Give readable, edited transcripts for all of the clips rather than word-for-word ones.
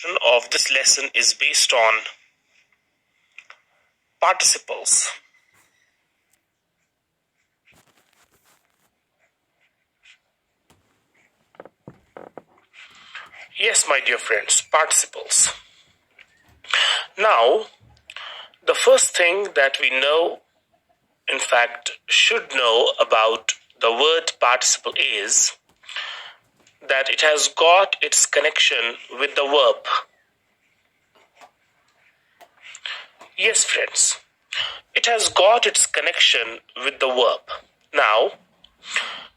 Of this lesson is based on participles. Yes, my dear friends, participles. Now, the first thing that we know, in fact, should know about the word participle is that it has got its connection with the verb. Yes, friends, it has got its connection with the verb. Now,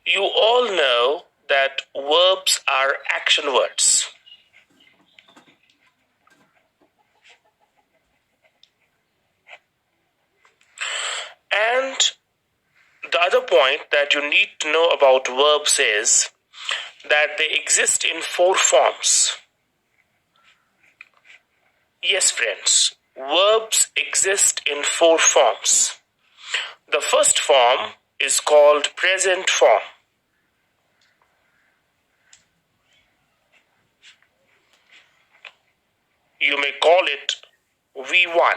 you all know that verbs are action words. And the other point that you need to know about verbs is that they exist in four forms. Yes, friends, verbs exist in four forms. The first form is called present form. You may call it V1.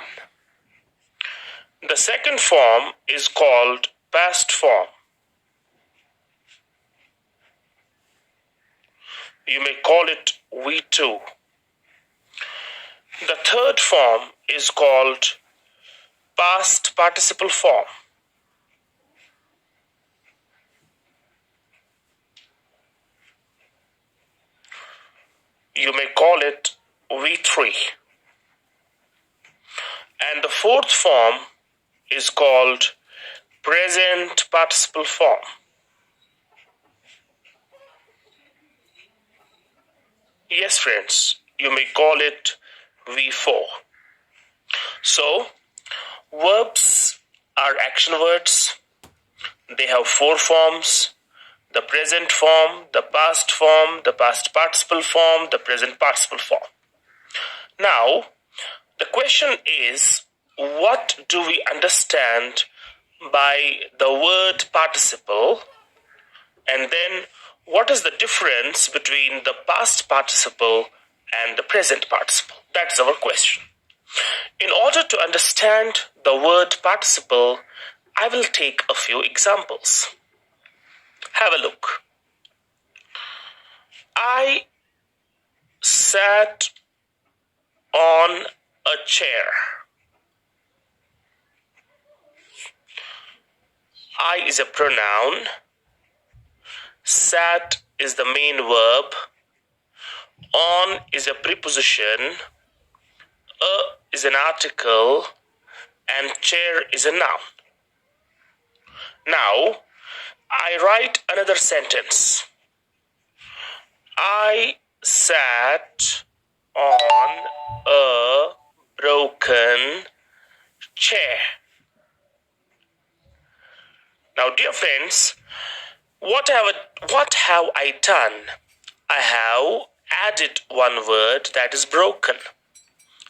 The second form is called past form. You may call it V2. The third form is called past participle form. You may call it V3. And the fourth form is called present participle form. Yes, friends, you may call it V4. So, verbs are action words. They have four forms: the present form, the past participle form, the present participle form. Now, the question is, what do we understand by the word participle? And then, what is the difference between the past participle and the present participle? That is our question. In order to understand the word participle, I will take a few examples. Have a look. I sat on a chair. I is a pronoun. Sat is the main verb. On is a preposition. A is an article. And chair is a noun. Now, I write another sentence. I sat on a broken chair. Now, dear friends, what have I done? I have added one word, that is broken.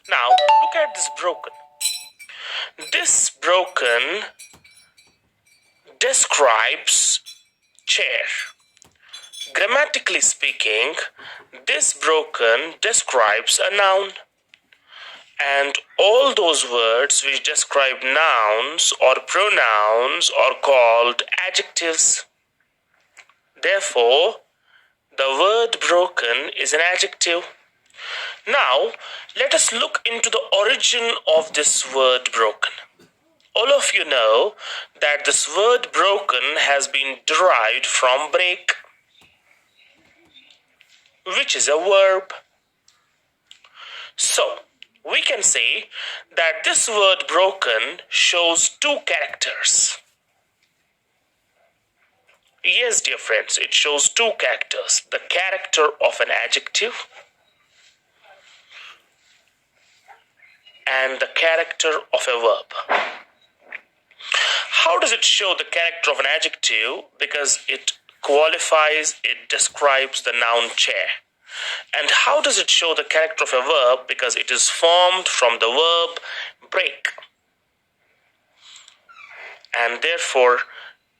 Now, look at this broken. This broken describes chair. Grammatically speaking, this broken describes a noun. And all those words which describe nouns or pronouns are called adjectives. Therefore, the word broken is an adjective. Now, let us look into the origin of this word broken. All of you know that this word broken has been derived from break, which is a verb. So, we can say that this word broken shows two characters. Yes, dear friends, it shows two characters. The character of an adjective and the character of a verb. How does it show the character of an adjective? Because it qualifies, it describes the noun chair. And how does it show the character of a verb? Because it is formed from the verb break. And therefore,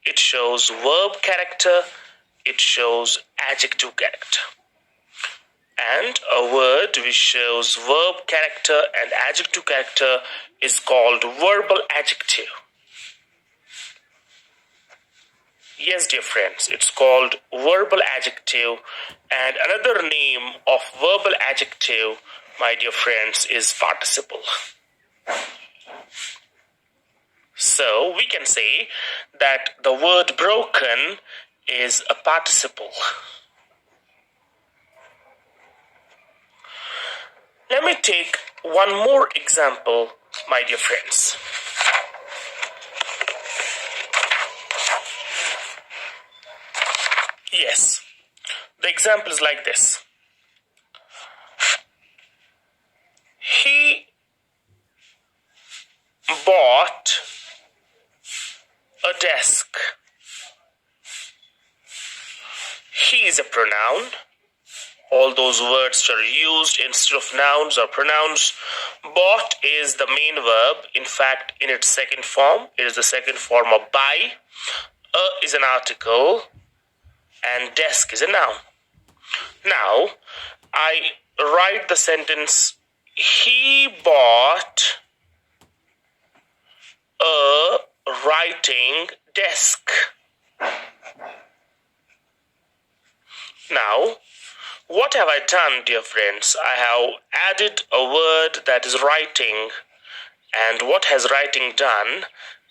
it shows verb character, it shows adjective character. And a word which shows verb character and adjective character is called verbal adjective. Yes, dear friends, it's called verbal adjective. And another name of verbal adjective, my dear friends, is participle. So we can say that the word broken is a participle. Let me take one more example, my dear friends. Yes, the example is like this. He bought a desk. He is a pronoun. All those words that are used instead of nouns or pronouns. Bought is the main verb. In fact, in its second form, it is the second form of buy. A is an article and desk is a noun. Now, I write the sentence, he bought a writing desk. Now, what have I done, dear friends? I have added a word that is writing. And what has writing done?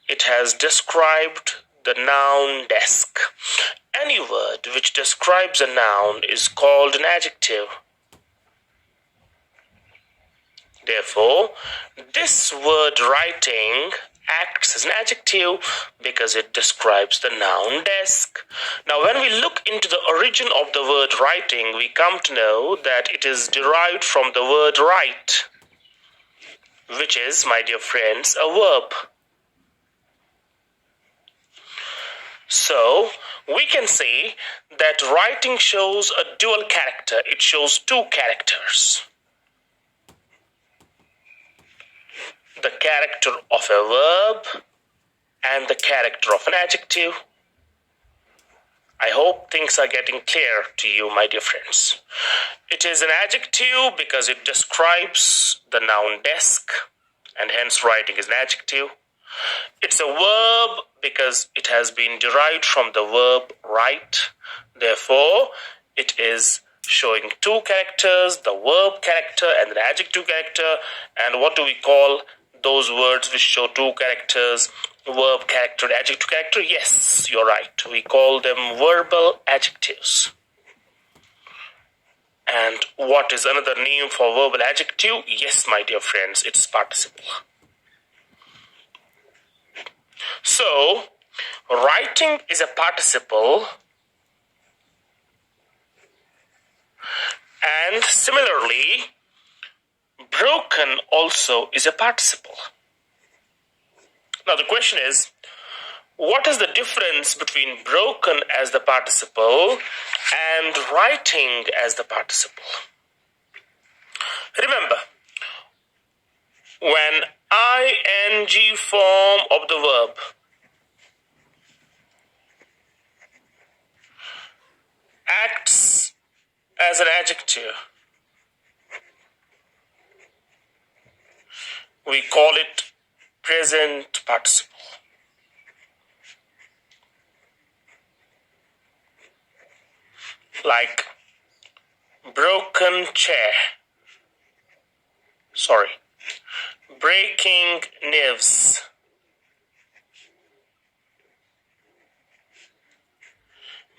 It has described the noun desk. Any word which describes a noun is called an adjective. Therefore, this word writing acts as an adjective because it describes the noun desk. Now, when we look into the origin of the word writing, we come to know that it is derived from the word write, which is, my dear friends, a verb. So, we can say that writing shows a dual character. It shows two characters. The character of a verb and the character of an adjective. I hope things are getting clear to you, my dear friends. It is an adjective because it describes the noun desk, and hence writing is an adjective. It's a verb because it has been derived from the verb write. Therefore, it is showing two characters, the verb character and the adjective character. And what do we call those words which show two characters, verb character, adjective character? Yes, you're right. We call them verbal adjectives. And what is another name for verbal adjective? Yes, my dear friends, it's participle. So, writing is a participle, and similarly, broken also is a participle. Now the question is, what is the difference between broken as the participle and writing as the participle? Remember, when ing form of the verb acts as an adjective, we call it present participle. Like broken chair. Breaking nerves.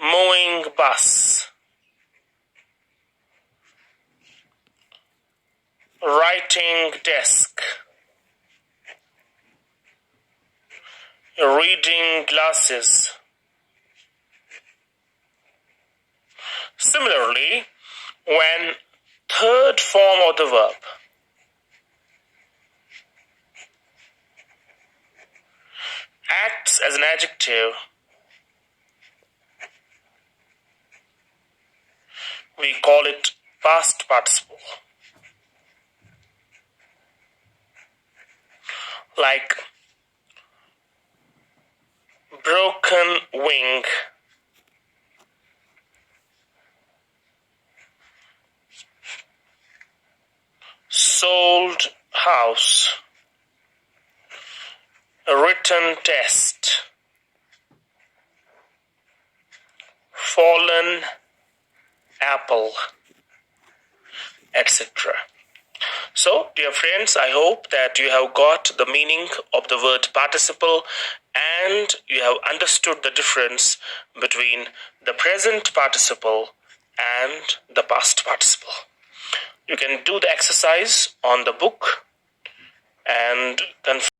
Mowing bus. Writing desk. Reading glasses. Similarly, when third form of the verb acts as an adjective, we call it past participle. Like broken wing. sold house, a written test, fallen apple, etc. So, dear friends, I hope that you have got the meaning of the word participle and you have understood the difference between the present participle and the past participle. You can do the exercise on the book and confirm